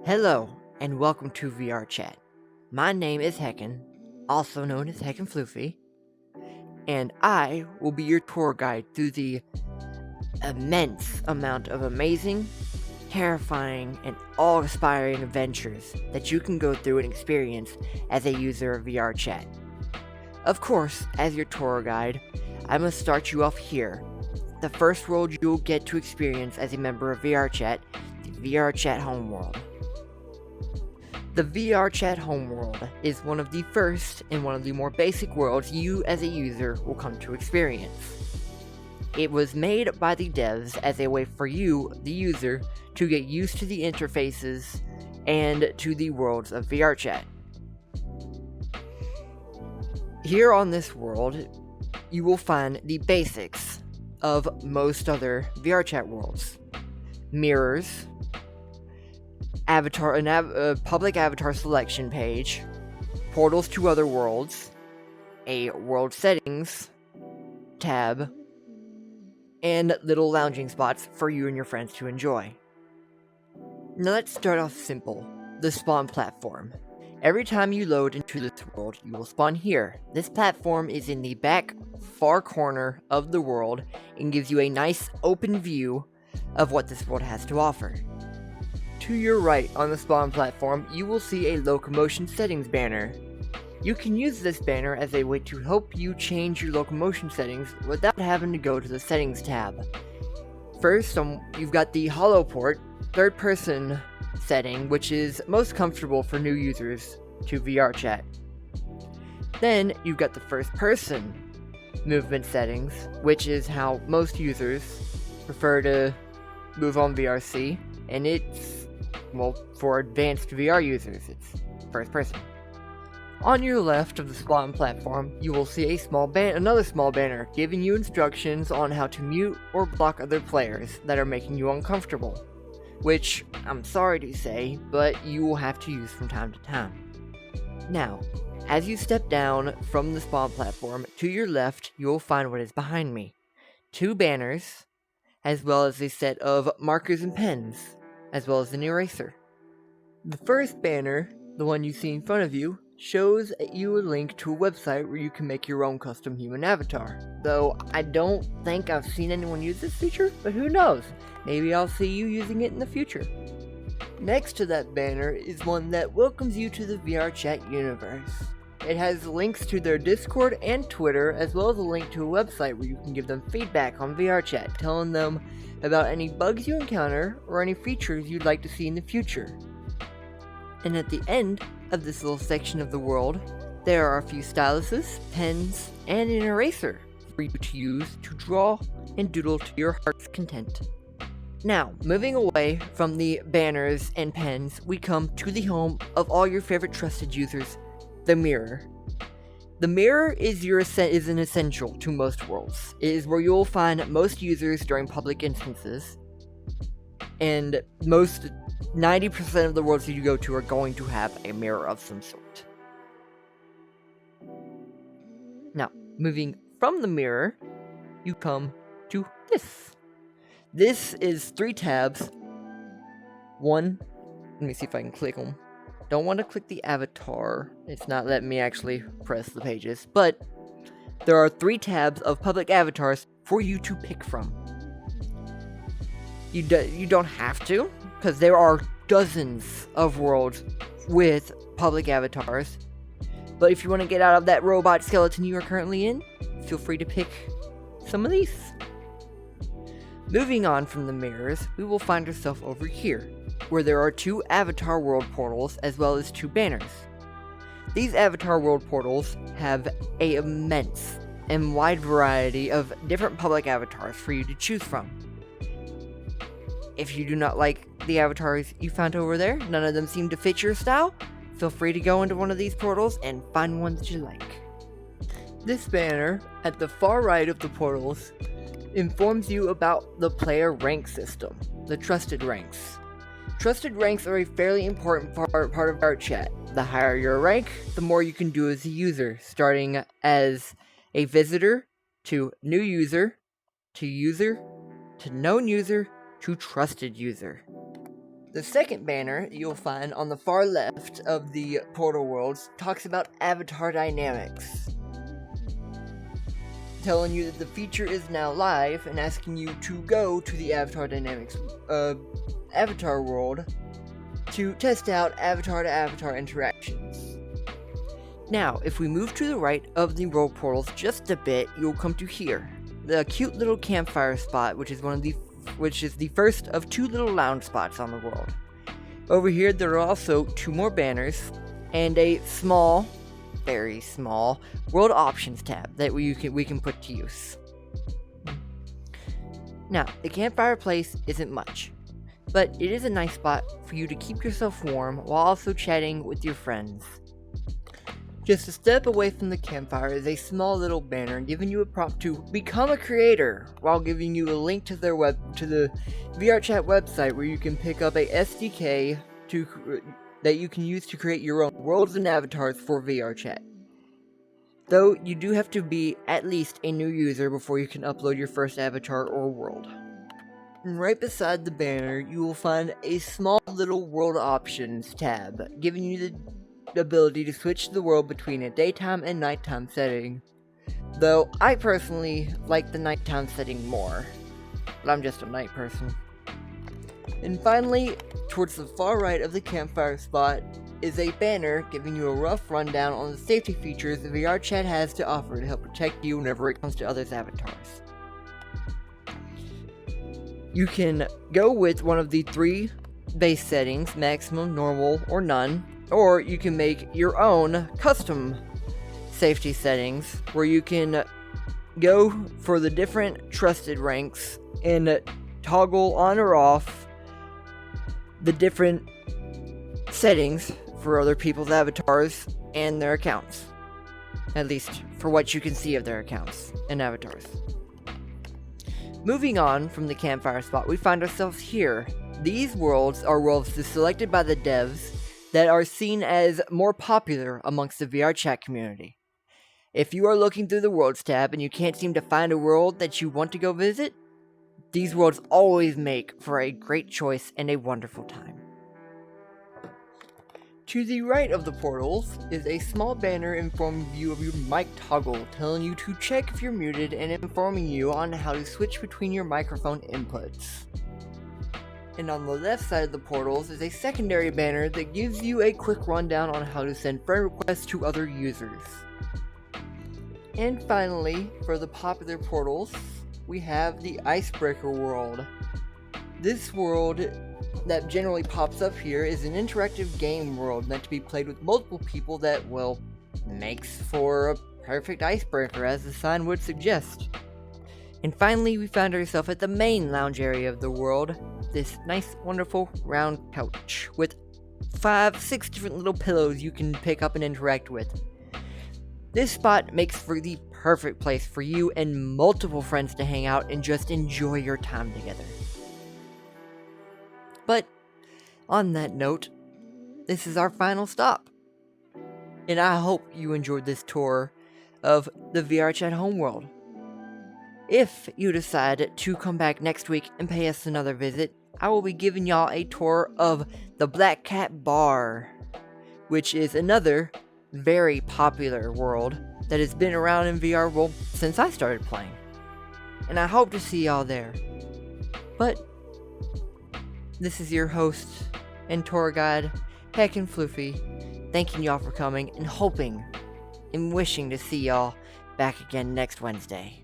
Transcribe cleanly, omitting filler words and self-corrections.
Hello, and welcome to VRChat. My name is Heckin, also known as Heckin Floofy, and I will be your tour guide through the immense amount of amazing, terrifying, and awe-inspiring adventures that you can go through and experience as a user of VRChat. Of course, as your tour guide, I must start you off here. The first world you'll get to experience as a member of VRChat, the VRChat Homeworld. The VRChat Homeworld is one of the first and one of the more basic worlds you as a user will come to experience. It was made by the devs as a way for you, the user, to get used to the interfaces and to the worlds of VRChat. Here on this world, you will find the basics of most other VRChat worlds. Mirrors, public avatar selection page, portals to other worlds, a world settings tab, and little lounging spots for you and your friends to enjoy. Now let's start off simple, the spawn platform. Every time you load into this world, you will spawn here. This platform is in the back far corner of the world and gives you a nice open view of what this world has to offer. To your right on the spawn platform, you will see a locomotion settings banner. You can use this banner as a way to help you change your locomotion settings without having to go to the settings tab. First, you've got the hollow port, third person setting, which is most comfortable for new users to VRChat. Then, you've got the first person movement settings, which is how most users prefer to move on VRC, and for advanced VR users, it's first person. On your left of the spawn platform, you will see another small banner giving you instructions on how to mute or block other players that are making you uncomfortable, which, I'm sorry to say, but you will have to use from time to time. Now, as you step down from the spawn platform, to your left, you will find what is behind me. 2 banners, as well as a set of markers and pens, as well as an eraser. The first banner, the one you see in front of you, shows you a link to a website where you can make your own custom human avatar. Though I don't think I've seen anyone use this feature, but who knows? Maybe I'll see you using it in the future. Next to that banner is one that welcomes you to the VRChat universe. It has links to their Discord and Twitter, as well as a link to a website where you can give them feedback on VRChat, telling them about any bugs you encounter or any features you'd like to see in the future. And at the end of this little section of the world, there are a few styluses, pens, and an eraser for you to use to draw and doodle to your heart's content. Now, moving away from the banners and pens, we come to the home of all your favorite trusted users, the mirror. The mirror is an essential to most worlds. It is where you will find most users during public instances, and 90% of the worlds that you go to are going to have a mirror of some sort. Now, moving from the mirror, you come to this. This is 3 tabs. One, let me see if I can click them. Don't want to click the avatar. It's not letting me actually press the pages. But there are 3 tabs of public avatars for you to pick from. You don't have to, because there are dozens of worlds with public avatars. But if you want to get out of that robot skeleton you are currently in, feel free to pick some of these. Moving on from the mirrors, we will find ourselves over here, where there are 2 avatar world portals as well as 2 banners. These avatar world portals have an immense and wide variety of different public avatars for you to choose from. If you do not like the avatars you found over there, none of them seem to fit your style, feel free to go into one of these portals and find one that you like. This banner, at the far right of the portals, informs you about the player rank system, the trusted ranks. Trusted ranks are a fairly important part of VRChat. The higher your rank, the more you can do as a user, starting as a visitor, to new user, to known user, to trusted user. The second banner you'll find on the far left of the portal worlds talks about avatar dynamics, telling you that the feature is now live and asking you to go to the avatar dynamics avatar world to test out avatar to avatar interactions. Now, if we move to the right of the world portals just a bit, you'll come to here, the cute little campfire spot, which is the first of 2 little lounge spots on the world. Over here, there are also 2 more banners and a small, very small, world options tab that we can put to use. Now, the campfire place isn't much, but it is a nice spot for you to keep yourself warm while also chatting with your friends. Just a step away from the campfire is a small little banner giving you a prompt to become a creator, while giving you a link to the VRChat website where you can pick up a SDK that you can use to create your own worlds and avatars for VRChat. Though you do have to be at least a new user before you can upload your first avatar or world. And right beside the banner, you will find a small little world options tab, giving you the ability to switch the world between a daytime and nighttime setting. Though I personally like the nighttime setting more, but I'm just a night person. And finally, towards the far right of the campfire spot is a banner giving you a rough rundown on the safety features that VRChat has to offer to help protect you whenever it comes to others' avatars. You can go with one of the 3 base settings, maximum, normal, or none, or you can make your own custom safety settings where you can go for the different trusted ranks and toggle on or off the different settings for other people's avatars and their accounts. At least for what you can see of their accounts and avatars. Moving on from the campfire spot, we find ourselves here. These worlds are worlds selected by the devs that are seen as more popular amongst the VRChat community. If you are looking through the Worlds tab and you can't seem to find a world that you want to go visit, these worlds always make for a great choice and a wonderful time. To the right of the portals is a small banner informing you of your mic toggle, telling you to check if you're muted and informing you on how to switch between your microphone inputs. And on the left side of the portals is a secondary banner that gives you a quick rundown on how to send friend requests to other users. And finally, for the popular portals, we have the Icebreaker world. This world that generally pops up here is an interactive game world meant to be played with multiple people that, well, makes for a perfect icebreaker, as the sign would suggest. And finally, we found ourselves at the main lounge area of the world, this nice, wonderful, round couch with 5-6 different little pillows you can pick up and interact with. This spot makes for the perfect place for you and multiple friends to hang out and just enjoy your time together. But, on that note, this is our final stop. And I hope you enjoyed this tour of the VRChat homeworld. If you decide to come back next week and pay us another visit, I will be giving y'all a tour of the Black Cat Bar, which is another very popular world that has been around in VR World since I started playing. And I hope to see y'all there. But this is your host and tour guide, Heckin Floofy, thanking y'all for coming and hoping and wishing to see y'all back again next Wednesday.